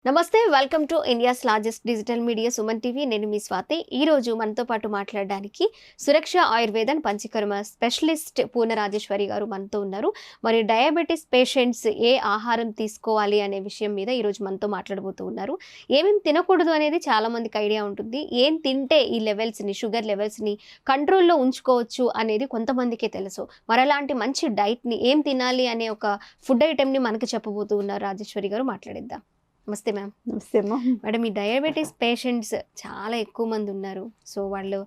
నమస్తే, welcome to India's largest digital media Suman TV. నేను మీ స్వాతి. ఈ రోజు మనతో పాటు మాట్లాడడానికి సురక్ష ఆయుర్వేదన్ పంచకర్మ స్పెషలిస్ట్ పూర్ణ రాజేశ్వరి గారు మనతో ఉన్నారు. మరి డయాబెటీస్ పేషెంట్స్ ఏ ఆహారం తీసుకోవాలి అనే విషయం మీద ఈరోజు మనతో మాట్లాడబోతూ ఉన్నారు. ఏమేమి తినకూడదు అనేది చాలా మందికి ఐడియా ఉంటుంది. ఏం తింటే ఈ లెవెల్స్ని, షుగర్ లెవెల్స్ని కంట్రోల్లో ఉంచుకోవచ్చు అనేది కొంతమందికే తెలుసు. మరి అలాంటి మంచి డైట్ని ఏం తినాలి అనే ఒక ఫుడ్ ఐటెంని మనకు చెప్పబోతూ ఉన్నారు రాజేశ్వరి గారు. మాట్లాడిద్దాం. నమస్తే మ్యామ్. నమస్తే అమ్మా. మేడం, ఈ డయాబెటీస్ పేషెంట్స్ చాలా ఎక్కువ మంది ఉన్నారు. సో వాళ్ళు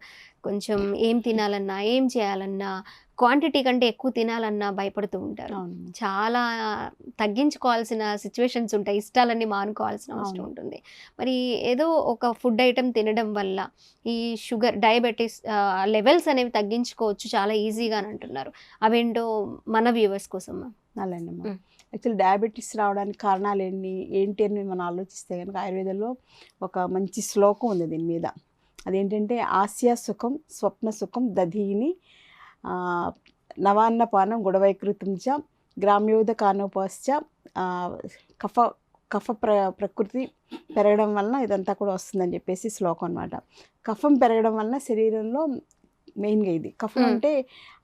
కొంచెం ఏం తినాలన్నా, ఏం చేయాలన్నా, క్వాంటిటీ కంటే ఎక్కువ తినాలన్నా భయపడుతూ ఉంటారు. చాలా తగ్గించుకోవాల్సిన సిచ్యువేషన్స్ ఉంటాయి, ఇష్టాలన్నీ మానుకోవాల్సిన అవసరం ఉంటుంది. మరి ఏదో ఒక ఫుడ్ ఐటెం తినడం వల్ల ఈ షుగర్, డయాబెటీస్ లెవెల్స్ అనేవి తగ్గించుకోవచ్చు చాలా ఈజీగా అని అంటున్నారు. అవేంటో మన వ్యూవర్స్ కోసం మ్యామ్. అలాండమ్మా. యాక్చువల్లీ డయాబెటీస్ రావడానికి కారణాలు ఏంటి అని మనం ఆలోచిస్తే కనుక ఆయుర్వేదంలో ఒక మంచి శ్లోకం ఉంది దీని మీద. అదేంటంటే ఆస్య సుఖం స్వప్న సుఖం దధీని నవాన్నపానం గుడవైకృతం చ గ్రామ్యోద కానోపాశ్చ కఫ కఫ ప్రకృతి పెరగడం వలన ఇదంతా కూడా వస్తుందని చెప్పేసి శ్లోకం అనమాట. కఫం పెరగడం వలన శరీరంలో మెయిన్గా ఇది కఫం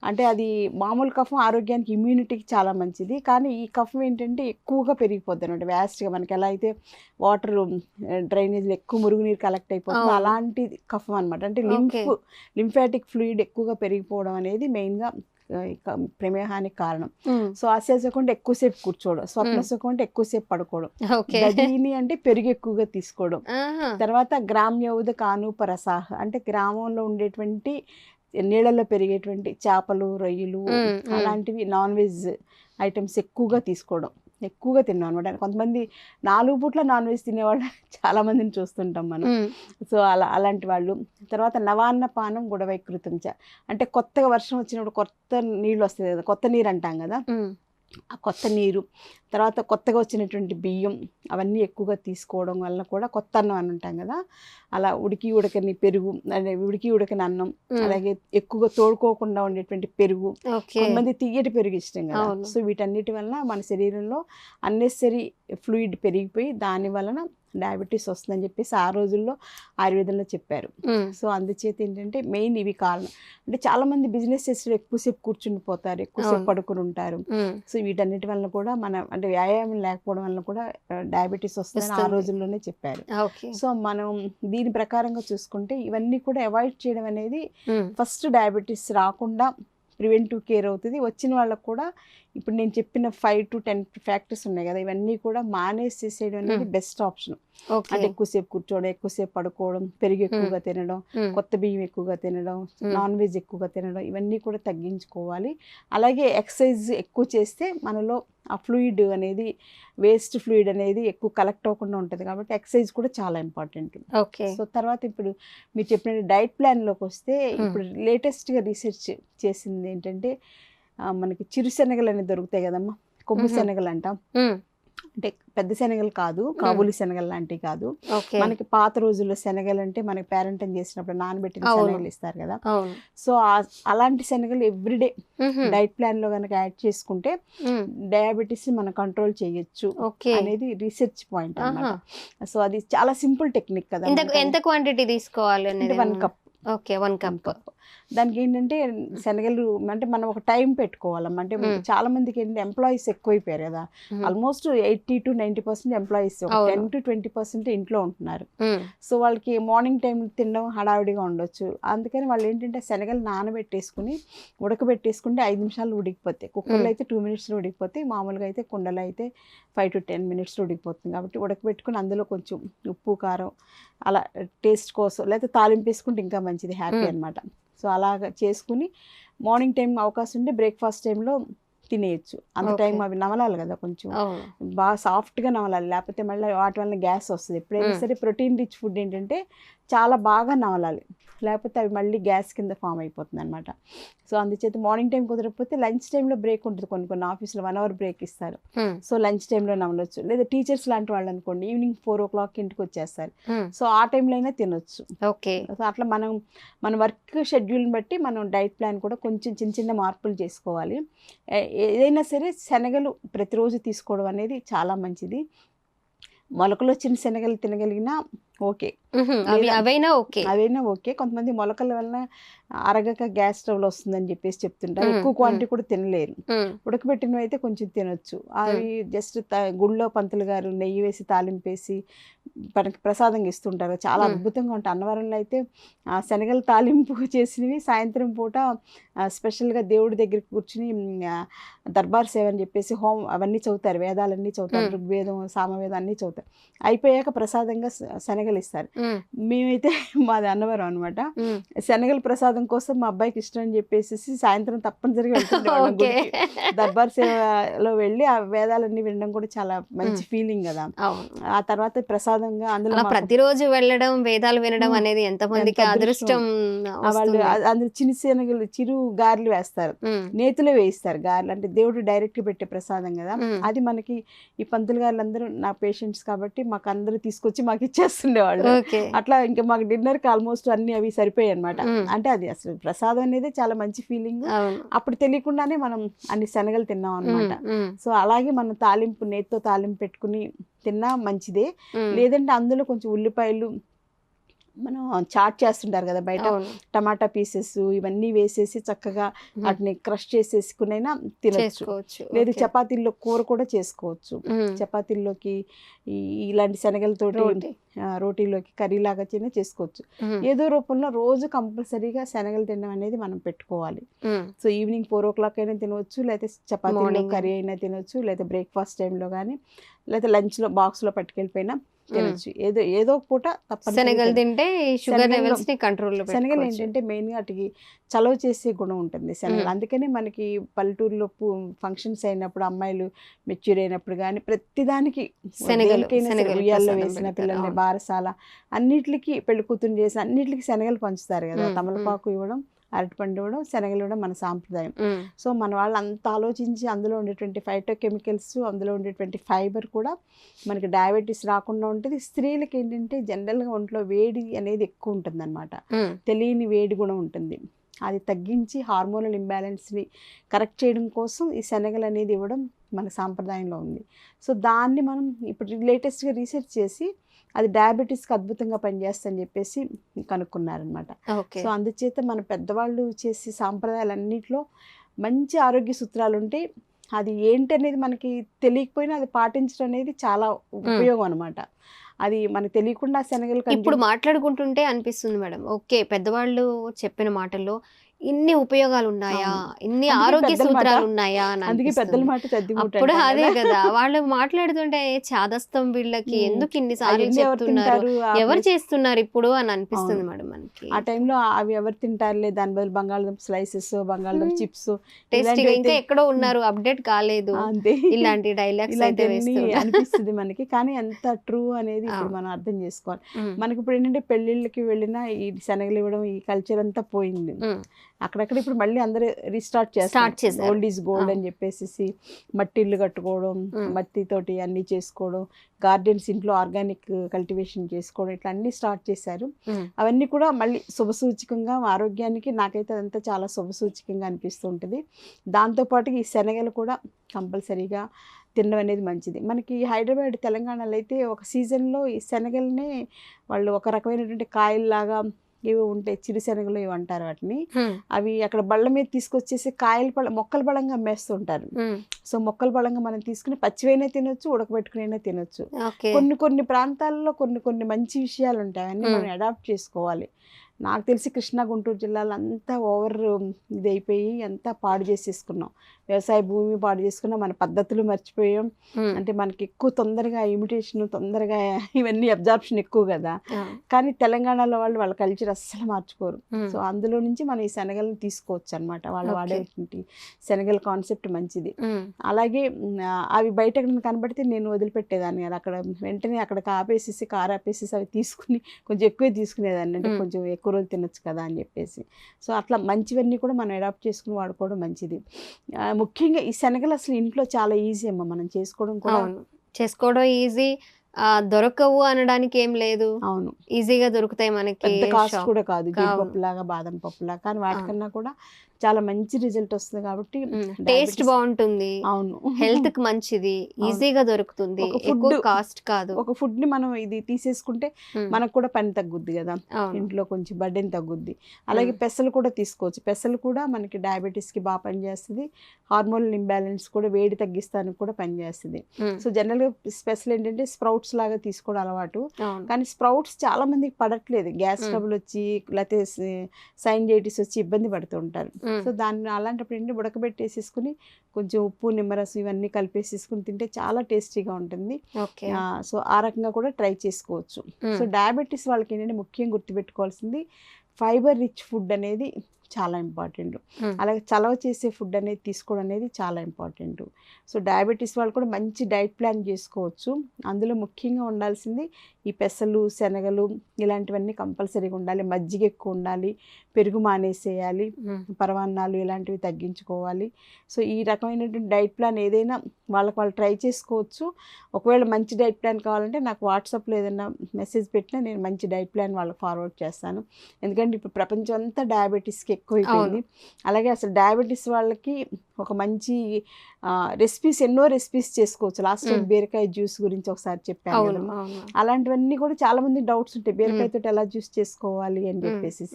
అంటే అది మామూలు కఫం ఆరోగ్యానికి, ఇమ్యూనిటీకి చాలా మంచిది. కానీ ఈ కఫం ఏంటంటే ఎక్కువగా పెరిగిపోద్ది అనమాట. వ్యాస్ట్గా మనకి ఎలా అయితే వాటర్ డ్రైనేజ్లో ఎక్కువ మురుగునీరు కలెక్ట్ అయిపోతుంది, అలాంటి కఫం అనమాట. అంటే లింఫాటిక్ ఫ్లూయిడ్ ఎక్కువగా పెరిగిపోవడం అనేది మెయిన్గా ప్రమేహానికి కారణం. సో ఆస్యాసుఖం అంటే ఎక్కువసేపు కూర్చోవడం, స్వప్న సుఖం అంటే ఎక్కువసేపు పడుకోవడం, గదీని అంటే పెరుగు ఎక్కువగా తీసుకోవడం, తర్వాత గ్రామ్యౌద కానూప రసాహ అంటే గ్రామంలో ఉండేటువంటి నీళ్ళల్లో పెరిగేటువంటి చేపలు, రొయ్యలు అలాంటివి నాన్ వెజ్ ఐటమ్స్ ఎక్కువగా తీసుకోవడం, ఎక్కువగా తిన్నాం అనమాట. కొంతమంది 4 పూట్ల నాన్ వెజ్ తినేవాళ్ళు చాలామందిని చూస్తుంటాం మనం. సో అలాంటి వాళ్ళు. తర్వాత నవాన్నపానం గుడవైకృతం అంటే కొత్తగా వర్షం వచ్చినప్పుడు కొత్త నీళ్ళు వస్తాయి కదా, కొత్త నీరు అంటాం కదా, ఆ కొత్త నీరు, తర్వాత కొత్తగా వచ్చినటువంటి బియ్యం అవన్నీ ఎక్కువగా తీసుకోవడం వల్ల కూడా కొత్త అన్నం అని అంటాం కదా, అలా ఉడకని పెరుగు, ఉడికి ఉడకని అన్నం, అలాగే ఎక్కువగా తోడుకోకుండా ఉండేటువంటి పెరుగు, కొంతమంది తీయటి పెరుగు ఇష్టం కదా. సో వీటన్నిటి వలన మన శరీరంలో అన్నెసరీ ఫ్లూయిడ్ పెరిగిపోయి దాని వలన డయాబెటీస్ వస్తుందని చెప్పేసి ఆ రోజుల్లో ఆయుర్వేదంలో చెప్పారు. సో అందుచేత ఏంటంటే మెయిన్ ఇవి కారణం. అంటే చాలా మంది బిజినెస్ చేస్తే ఎక్కువసేపు కూర్చుని పోతారు, ఎక్కువసేపు పడుకుని ఉంటారు. సో వీటన్నిటి వల్ల కూడా అంటే వ్యాయామం లేకపోవడం వల్ల కూడా డయాబెటీస్ వస్తుందని ఆ రోజుల్లోనే చెప్పారు. సో మనం దీని ప్రకారంగా చూసుకుంటే ఇవన్నీ కూడా అవాయిడ్ చేయడం అనేది ఫస్ట్ డయాబెటీస్ రాకుండా ప్రివెంటివ్ కేర్ అవుతుంది. వచ్చిన వాళ్ళకు కూడా ఇప్పుడు నేను చెప్పిన 5 to 10 ఫ్యాక్టర్స్ ఉన్నాయి కదా, ఇవన్నీ కూడా మానేసేసేయడం అనేది బెస్ట్ ఆప్షన్. అంటే ఎక్కువసేపు కూర్చోవడం, ఎక్కువసేపు పడుకోవడం, పెరుగు ఎక్కువగా తినడం, కొత్త బియ్యం ఎక్కువగా తినడం, నాన్ వెజ్ ఎక్కువగా తినడం, ఇవన్నీ కూడా తగ్గించుకోవాలి. అలాగే ఎక్సర్సైజ్ ఎక్కువ చేస్తే మనలో ఆ ఫ్లూయిడ్ అనేది, వేస్ట్ ఫ్లూయిడ్ అనేది ఎక్కువ కలెక్ట్ అవ్వకుండా ఉంటుంది. కాబట్టి ఎక్సర్సైజ్ కూడా చాలా ఇంపార్టెంట్. సో తర్వాత ఇప్పుడు మీరు చెప్పిన డైట్ ప్లాన్లోకి వస్తే, ఇప్పుడు లేటెస్ట్గా రీసెర్చ్ చేసింది ఏంటంటే, మనకి చిరుశనగలు అనేవి దొరుకుతాయి కదమ్మా, కొమ్ము శనగలు అంటాం. అంటే పెద్ద శనగలు కాదు, కాబూలి శనగలు లాంటివి కాదు. మనకి పాత రోజుల్లో శనగలు అంటే మనకి పేరెంటం చేసినప్పుడు నానబెట్టిన శనగలు ఇస్తారు కదా. సో అలాంటి శనగలు ఎవ్రీడే డైట్ ప్లాన్ లో కనుక యాడ్ చేసుకుంటే డయాబెటీస్ ని మనం కంట్రోల్ చేయొచ్చు అనేది రీసెర్చ్ పాయింట్ అన్నమాట. సో అది చాలా సింపుల్ టెక్నిక్ కదా. ఎంత క్వాంటిటీ తీసుకోవాలి? 1 కప్. Okay, 1 cup. దానికి ఏంటంటే శనగలు అంటే మనం ఒక టైం పెట్టుకోవాలమ్మా. అంటే చాలా మందికి ఏంటంటే ఎంప్లాయీస్ ఎక్కువైపోయారు కదా, ఆల్మోస్ట్ 80 to 90% ఎంప్లాయీస్, 10 to 20% ఇంట్లో ఉంటున్నారు. సో వాళ్ళకి మార్నింగ్ టైం తినడం హడావిడిగా ఉండొచ్చు. అందుకని వాళ్ళు ఏంటంటే శనగలు నానబెట్టేసుకుని ఉడకబెట్టేసుకుంటే 5 నిమిషాలు ఉడికిపోతాయి. కుక్కర్లో అయితే 2 minutesలో ఉడికిపోతాయి, మామూలుగా అయితే కుండలో అయితే 5 to 10 minutesలో ఉడికిపోతుంది. కాబట్టి ఉడకబెట్టుకుని అందులో కొంచెం ఉప్పు, కారం అలా టేస్ట్ కోసం, లేకపోతే తాలింపు వేసుకుంటే ఇంకా మంచిది, హ్యాపీ అనమాట. సో అలాగ చేసుకుని మార్నింగ్ టైం అవకాశం ఉంటే బ్రేక్ఫాస్ట్ టైంలో తినేయచ్చు. అంత టైం అవి నవలాలి కదా, కొంచెం బాగా సాఫ్ట్గా నవలాలి, లేకపోతే మళ్ళీ వాటి వల్ల గ్యాస్ వస్తుంది. ఎప్పుడైనా సరే ప్రోటీన్ రిచ్ ఫుడ్ ఏంటంటే చాలా బాగా నవలాలి, లేకపోతే అవి మళ్ళీ గ్యాస్ కింద ఫామ్ అయిపోతుంది అనమాట. సో అందుచేత మార్నింగ్ టైం కుదరకపోతే లంచ్ టైంలో బ్రేక్ ఉంటుంది, కొన్ని ఆఫీసులో 1 hour బ్రేక్ ఇస్తారు. సో లంచ్ టైంలో నవలొచ్చు. లేదా టీచర్స్ లాంటి వాళ్ళు అనుకోండి, ఈవినింగ్ 4 o'clock ఇంటికి వచ్చేస్తారు. సో ఆ టైంలో అయినా తినొచ్చు. సో అట్లా మన వర్క్ షెడ్యూల్ని బట్టి మనం డైట్ ప్లాన్ కూడా కొంచెం చిన్న మార్పులు చేసుకోవాలి. ఏదైనా సరే శనగలు ప్రతిరోజు తీసుకోవడం అనేది చాలా మంచిది. మొలకలు వచ్చిన శనగలు తినగలిగినా ఓకే, అవైనా ఓకే. అవైనా ఓకే. కొంతమంది మొలకల వలన అరగక గ్యాస్ ట్రబుల్ వస్తుందని చెప్పేసి చెప్తుంటారు. ఎక్కువ క్వాంటిటీ కూడా తినలేరు. ఉడకబెట్టినవి అయితే కొంచెం తినొచ్చు. అవి జస్ట్ గుళ్ళో పంతులు గారు నెయ్యి వేసి తాలింపేసి మనకి ప్రసాదంగా ఇస్తుంటారు. చాలా అద్భుతంగా ఉంటాయి. అన్నవరంలో అయితే శనగలు తాలింపు చేసినవి సాయంత్రం పూట స్పెషల్గా దేవుడి దగ్గర కూర్చుని దర్బార్ సేవ అని చెప్పేసి అవన్నీ చదువుతారు, వేదాలన్నీ చదువుతారు, ఋగ్వేదం సామవేదం అన్నీ చదువుతారు. అయిపోయాక ప్రసాదంగా శనగలు ఇస్తారు. మేమైతే మాది అన్నవరం అనమాట. శనగల ప్రసాదం కోసం మా అబ్బాయికి ఇష్టం అని చెప్పేసి సాయంత్రం తప్పనిసరిగా వెళ్తుండేవాళ్ళం గుడికి. దర్బార్ సేవలో వెళ్ళి ఆ వేదాలన్నీ వినడం కూడా చాలా మంచి ఫీలింగ్ కదా. ఆ తర్వాత ప్రసాదంగా అందులో ప్రతిరోజు వెళ్ళడం వేదాలు వినడం అనేది ఎంతమందికి అదృష్టం. వాళ్ళు అందులో చిన్న శనగలు చిరు గారెలు వేస్తారు, నేతిలో వేయిస్తారు గారెలు. అంటే దేవుడు డైరెక్ట్ పెట్టే ప్రసాదం కదా. అది మనకి ఈ పంతులు గారులు అందరూ నా పేషెంట్స్ కాబట్టి మాకు అందరూ తీసుకొచ్చి మాకు ఇచ్చేస్తుండేవాళ్ళు. అట్లా ఇంకా మాకు డిన్నర్ కి ఆల్మోస్ట్ అన్ని అవి సరిపోయాయి అనమాట. అంటే అది అసలు ప్రసాదం అనేది చాలా మంచి ఫీలింగ్. అప్పుడు తెలియకుండానే మనం అన్ని శనగలు తిన్నాం అనమాట. సో అలాగే మనం తాలింపు నేతితో తాలింపు పెట్టుకుని తిన్నా మంచిదే. లేదంటే అందులో కొంచెం ఉల్లిపాయలు మనం చాట్ చేస్తుంటారు కదా బయట, టమాటా పీసెస్ ఇవన్నీ వేసేసి చక్కగా వాటిని క్రష్ చేసేసుకునైనా తినచ్చు. లేదు చపాతీల్లో కూర కూడా చేసుకోవచ్చు. చపాతీల్లోకి ఇలాంటి శనగలతోటి రోటీలోకి కర్రీలాగా చేసుకోవచ్చు. ఏదో రూపంలో రోజు కంపల్సరీగా శనగలు తినడం అనేది మనం పెట్టుకోవాలి. సో ఈవినింగ్ 4 o'clock అయినా తినవచ్చు, లేకపోతే చపాతీలో కర్రీ అయినా తినవచ్చు, లేదా బ్రేక్ఫాస్ట్ టైంలో కానీ, లేకపోతే లంచ్లో బాక్స్లో పట్టుకెళ్ళిపోయినా తినచ్చు. ఏదో పూట తప్పనిసరిగా శనగలు తింటే షుగర్ లెవెల్స్ ని కంట్రోల్. శనగలు ఏంటంటే మెయిన్ గా వాటికి చలవ చేసే గుణం ఉంటుంది శనగలు. అందుకని మనకి పల్లెటూరులో ఫంక్షన్స్ అయినప్పుడు అమ్మాయిలు మెచ్యూర్ అయినప్పుడు కానీ ప్రతిదానికి ఉయ్యాల్లో వేసిన పిల్లల్ని బారసాల అన్నిటికి పెళ్లి కూతురు చేసిన అన్నిటికి శనగలు పంచుతారు కదా. తమలపాకు ఇవ్వడం, అరటిపండు ఇవ్వడం, శనగలు ఇవ్వడం మన సాంప్రదాయం. సో మన వాళ్ళు అంత ఆలోచించి అందులో ఉండేటువంటి ఫైటోకెమికల్స్, అందులో ఉండేటువంటి ఫైబర్ కూడా మనకి డయాబెటీస్ రాకుండా ఉంటుంది. స్త్రీలకి ఏంటంటే జనరల్గా ఒంట్లో వేడి అనేది ఎక్కువ ఉంటుంది అనమాట. తెలియని వేడి గుణం ఉంటుంది. అది తగ్గించి హార్మోనల్ ఇంబ్యాలెన్స్ని కరెక్ట్ చేయడం కోసం ఈ శనగలు అనేది ఇవ్వడం మన సాంప్రదాయంలో ఉంది. సో దాన్ని మనం ఇప్పుడు లేటెస్ట్గా రీసెర్చ్ చేసి అది డయాబెటీస్కి అద్భుతంగా పనిచేస్తుందని చెప్పేసి కనుక్కున్నారనమాట. సో అందుచేత మన పెద్దవాళ్ళు చేసే సాంప్రదాయాలన్నింటిలో మంచి ఆరోగ్య సూత్రాలు ఉంటాయి. అది ఏంటనేది మనకి తెలియకపోయినా అది పాటించడం అనేది చాలా ఉపయోగం అనమాట. అది మనకు తెలియకుండా శనగలు ఇప్పుడు మాట్లాడుకుంటుంటే అనిపిస్తుంది మేడం, ఓకే పెద్దవాళ్ళు చెప్పిన మాటల్లో ఇన్ని ఉపయోగాలు ఉన్నాయా, ఇన్ని ఆరోగ్య సూత్రాలు ఉన్నాయా అని. అందుకే పెద్దల మాట అప్పుడు అదే కదా వాళ్ళు మాట్లాడుతుంటే చాదస్తం వీళ్ళకి ఎందుకు ఇన్నిసార్లు చెప్తున్నారు, ఎవరు చేస్తున్నారు ఇప్పుడు అని అనిపిస్తుంది మేడం మనకి. ఆ టైంలో అవి ఎవరు తింటారులే, దాని బదులు బంగాళదుంప స్లైసెస్, బంగాళదుంప చిప్స్ టేస్టీగా ఇంకా ఎక్కడో ఉన్నారు, అప్డేట్ కాలేదు, ఇలాంటి డైలాగ్స్ అయితే అనిపిస్తుంది మనకి. కానీ ఎంత ట్రూ అనేది ఇప్పుడు మనం అర్థం చేసుకోవాలి. మనకి ఇప్పుడు ఏంటంటే పెళ్లిళ్ళకి వెళ్ళినా ఈ శనగలు ఇవ్వడం ఈ కల్చర్ అంతా పోయింది. అక్కడక్కడ ఇప్పుడు మళ్ళీ అందరూ రీస్టార్ట్ చేస్తారు. ఓల్డ్ ఈజ్ గోల్డ్ అని చెప్పేసి మట్టి ఇల్లు కట్టుకోవడం, మట్టితోటి అన్ని చేసుకోవడం, గార్డెన్స్ ఇంట్లో ఆర్గానిక్ కల్టివేషన్ చేసుకోవడం, ఇట్లా అన్ని స్టార్ట్ చేశారు. అవన్నీ కూడా మళ్ళీ శుభసూచకంగా ఆరోగ్యానికి నాకైతే అదంతా చాలా శుభసూచకంగా అనిపిస్తూ ఉంటుంది. దాంతోపాటు ఈ శనగలు కూడా కంపల్సరీగా తినడం అనేది మంచిది. మనకి హైదరాబాద్ తెలంగాణలో అయితే ఒక సీజన్లో ఈ శనగలనే వాళ్ళు ఒక రకమైనటువంటి కాయల్లాగా ఏవో ఉంటాయి, చిరుశనగలు ఏవో అంటారు వాటిని. అవి అక్కడ బళ్ళ మీద తీసుకొచ్చేసి మొక్కల బలంగా అమ్మేస్తుంటారు. సో మొక్కల బలంగా మనం తీసుకుని పచ్చివైనా తినొచ్చు, ఉడకబెట్టుకునైనా తినొచ్చు. కొన్ని ప్రాంతాల్లో కొన్ని మంచి విషయాలు ఉంటాయి, అవన్నీ మనం అడాప్ట్ చేసుకోవాలి. నాకు తెలిసి కృష్ణా గుంటూరు జిల్లాలో అంతా ఓవర్ ఇది అయిపోయి అంతా పాడు చేసేసుకున్నాం. వ్యవసాయ భూమి పాడు చేసుకున్నాం, మన పద్ధతులు మర్చిపోయాం. అంటే మనకి ఎక్కువ తొందరగా ఇమిటేషన్, తొందరగా ఇవన్నీ అబ్జార్ప్షన్ ఎక్కువ కదా. కానీ తెలంగాణలో వాళ్ళ కల్చర్ అస్సలు మార్చుకోరు. సో అందులో నుంచి మనం ఈ శనగలను తీసుకోవచ్చు అనమాట. వాళ్ళు వాడేటువంటి శనగల కాన్సెప్ట్ మంచిది. అలాగే అవి బయట కనబడితే నేను వదిలిపెట్టేదాన్ని కదా. అక్కడ వెంటనే అక్కడికి ఆపేసేసి కారు ఆపేసేసి అవి తీసుకుని కొంచెం ఎక్కువే తీసుకునేదాన్ని. అంటే కొంచెం ఎక్కువ రోజులు తినొచ్చు కదా అని చెప్పేసి. సో అట్లా మంచివన్నీ కూడా మనం అడాప్ట్ చేసుకుని వాడుకోవడం మంచిది. ముఖ్యంగా ఈ శనగలు అసలు ఇంట్లో చాలా ఈజీ అమ్మ, మనం చేసుకోవడం ఈజీ. దొరకవు అనడానికి ఏం లేదు, అవును ఈజీగా దొరుకుతాయి మనకి. పెద్ద కాస్ట్ కూడా కాదు, జీడిపప్పు లాగా బాదం పప్పు లాగా. కానీ వాటికన్నా కూడా చాలా మంచి రిజల్ట్ వస్తుంది కాబట్టి టేస్ట్ diabetes- బాగుంటుంది, అవును. హెల్త్ కి మంచిది, ఈజీగా దొరుకుతుంది, ఒక ఎక్కువ food- కాస్ట్ కాదు. ఒక ఫుడ్ ని మనం ఇది తీసేసుకుంటే ఉమ్, మనకు కూడా పని తగ్గుద్ది కదా, అవును. ఇంట్లో కొంచెం బర్డెన్ తగ్గుద్ది. అలాగే పెసలు కూడా తీసుకోవచ్చు. పెసలు కూడా మనకి డయాబెటీస్కి బాగా పనిచేస్తుంది. హార్మోనల్ ఇంబ్యాలెన్స్ కూడా, వేడి తగ్గిస్తానికి కూడా పనిచేస్తుంది. ఉమ్, సో జనరల్గా స్పెషల్ ఏంటంటే స్ప్రౌట్స్ లాగా తీసుకోవడం అలవాటు. అవును. కానీ స్ప్రౌట్స్ చాలా మందికి పడట్లేదు, గ్యాస్ ట్రబుల్ వచ్చి లేకపోతే సైంజైటిస్ వచ్చి ఇబ్బంది పడుతూ ఉంటారు. ఉమ్, సో దాన్ని అలాంటప్పుడు ఏంటి, ఉడకబెట్టేసేసుకుని కొంచెం ఉప్పు నిమ్మరసం ఇవన్నీ కలిపేసేసుకుని తింటే చాలా టేస్టీగా ఉంటుంది. ఓకే. సో ఆ రకంగా కూడా ట్రై చేసుకోవచ్చు. సో డయాబెటీస్ వాళ్ళకి ఏంటంటే ముఖ్యంగా గుర్తుపెట్టుకోవాల్సింది ఫైబర్ రిచ్ ఫుడ్ అనేది చాలా ఇంపార్టెంట్. అలాగే చలవ చేసే ఫుడ్ అనేది తీసుకోవడం అనేది చాలా ఇంపార్టెంట్. సో డయాబెటీస్ వాళ్ళు కూడా మంచి డైట్ ప్లాన్ చేసుకోవచ్చు. అందులో ముఖ్యంగా ఉండాల్సింది ఈ పెసలు, శనగలు ఇలాంటివన్నీ కంపల్సరీగా ఉండాలి. మజ్జిగ ఎక్కువ ఉండాలి, పెరుగు మానేసేయాలి, పరమాన్నాలు ఇలాంటివి తగ్గించుకోవాలి. సో ఈ రకమైనటువంటి డైట్ ప్లాన్ ఏదైనా వాళ్ళు ట్రై చేసుకోవచ్చు. ఒకవేళ మంచి డైట్ ప్లాన్ కావాలంటే నాకు వాట్సాప్లో ఏదైనా మెసేజ్ పెట్టినా నేను మంచి డైట్ ప్లాన్ వాళ్ళకి ఫార్వర్డ్ చేస్తాను. ఎందుకంటే ఇప్పుడు ప్రపంచం అంతా డయాబెటీస్కి ఎక్కువైపోయింది. అలాగే అసలు డయాబెటీస్ వాళ్ళకి ఒక మంచి రెసిపీస్, ఎన్నో రెసిపీస్ చేసుకోవచ్చు. లాస్ట్ టైం బీరకాయ జ్యూస్ గురించి ఒకసారి చెప్పాను అవును, కదా, అవును. అలాంటివన్నీ కూడా చాలా మంది డౌట్స్ ఉంటాయి, బీరకాయతో ఎలా జ్యూస్ చేసుకోవాలి అని చెప్పేసి.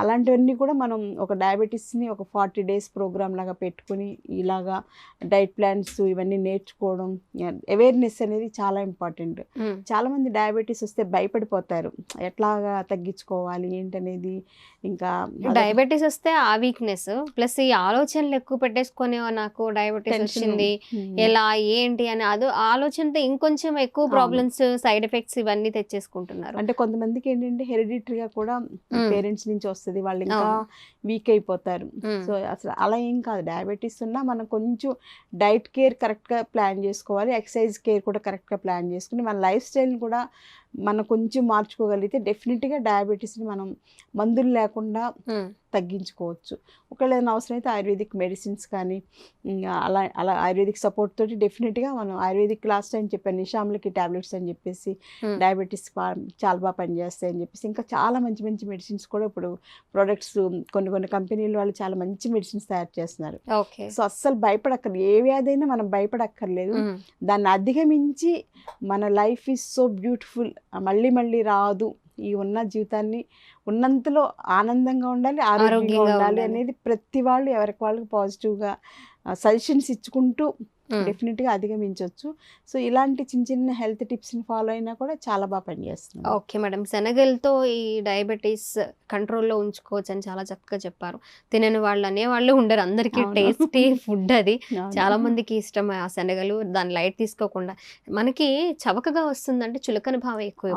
అలాంటివన్నీ కూడా మనం ఒక డయాబెటీస్ని ఒక 40 days ప్రోగ్రామ్ లాగా పెట్టుకుని ఇలాగా డైట్ ప్లాన్స్ ఇవన్నీ నేర్చుకోవడం, అవేర్నెస్ అనేది చాలా ఇంపార్టెంట్. చాలా మంది డయాబెటీస్ వస్తే భయపడిపోతారు, ఎట్లాగా తగ్గించుకోవాలి ఏంటనేది. ఇంకా డయాబెటీస్ వస్తే ఆ వీక్నెస్ ప్లస్ ఈ ఆలోచనలు ఎక్కువ పెట్టేసుకొని నాకు డయాబెటీస్ వచ్చింది ఎలా ఏంటి అని అదో ఆలోచనతో ఇంకొంచెం ఎక్కువ ప్రాబ్లమ్స్, సైడ్ ఎఫెక్ట్స్ ఇవన్నీ తెచ్చేసుకుంటున్నారు. అంటే కొంతమందికి ఏంటంటే హెరిడిటరీగా కూడా పేరెంట్స్ నుంచి వస్తుంది, వాళ్ళు ఇంకా వీక్ అయిపోతారు. సో అసలు అలా ఏం కాదు, డయాబెటీస్ ఉన్నా మనం కొంచెం డైట్ కేర్ కరెక్ట్గా ప్లాన్ చేసుకోవాలి, ఎక్సర్సైజ్ కేర్ కూడా కరెక్ట్గా ప్లాన్ చేసుకుని మన లైఫ్ స్టైల్ని కూడా మనం కొంచెం మార్చుకోగలిగితే డెఫినెట్గా డయాబెటీస్ని మనం మందులు లేకుండా తగ్గించుకోవచ్చు. ఒకవేళ ఏదైనా అవసరమైతే ఆయుర్వేదిక్ మెడిసిన్స్ కానీ అలా ఆయుర్వేదిక్ సపోర్ట్ తోటి డెఫినెట్గా మనం ఆయుర్వేదిక్ లాస్ట్ టైం చెప్పాను నిషాంలకి టాబ్లెట్స్ అని చెప్పేసి డయాబెటీస్ చాలా బాగా పనిచేస్తాయి అని చెప్పేసి, ఇంకా చాలా మంచి మంచి మెడిసిన్స్ కూడా ఇప్పుడు ప్రొడక్ట్స్ కొన్ని కంపెనీలు వాళ్ళు చాలా మంచి మెడిసిన్స్ తయారు చేస్తున్నారు. సో అస్సలు భయపడక్కర్లేదు, ఏ వ్యాధి అయినా మనం భయపడక్కర్లేదు. దాన్ని అధిగమించి మన లైఫ్ ఈజ్ సో బ్యూటిఫుల్, మళ్ళీ మళ్ళీ రాదు, ఈ ఉన్న జీవితాన్ని ఉన్నంతలో ఆనందంగా ఉండాలి, ఆరోగ్యంగా ఉండాలి అనేది ప్రతి వాళ్ళు ఎవరికి వాళ్ళకి పాజిటివ్గా సజెషన్స్ ఇచ్చుకుంటూ డెఫినెట్గా అధిగమించవచ్చు. సో ఇలాంటి చిన్న చిన్న హెల్త్ టిప్స్ని ఫాలో అయినా కూడా చాలా బాగా పనిచేస్తుంది. ఓకే మేడం, శనగలతో ఈ డయాబెటీస్ కంట్రోల్లో ఉంచుకోవచ్చు అని చాలా చక్కగా చెప్పారు. తినని వాళ్ళు అనేవాళ్ళు ఉండరు, అందరికీ టేస్టీ ఫుడ్ అది, చాలా మందికి ఇష్టం ఆ శనగలు. దాని లైట్ తీసుకోకుండా మనకి చవకగా వస్తుందంటే చులకన భావం ఎక్కువ,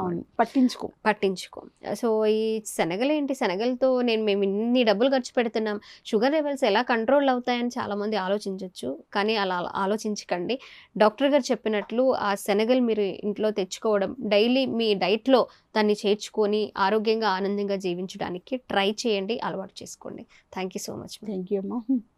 పట్టించుకో. సో ఈ శనగలు ఏంటి, శనగలతో మేము ఇన్ని డబ్బులు ఖర్చు పెడుతున్నాం, షుగర్ లెవెల్స్ ఎలా కంట్రోల్ అవుతాయని చాలా మంది ఆలోచించవచ్చు. కానీ అలా ఆలోచించకండి. డాక్టర్ గారు చెప్పినట్లు ఆ శనగలు మీరు ఇంట్లో తెచ్చుకోవడం, డైలీ మీ డైట్లో దాన్ని చేర్చుకొని ఆరోగ్యంగా ఆనందంగా జీవించడానికి ట్రై చేయండి, అలవాటు చేసుకోండి. Thank you so much. Thank you అమ్మా.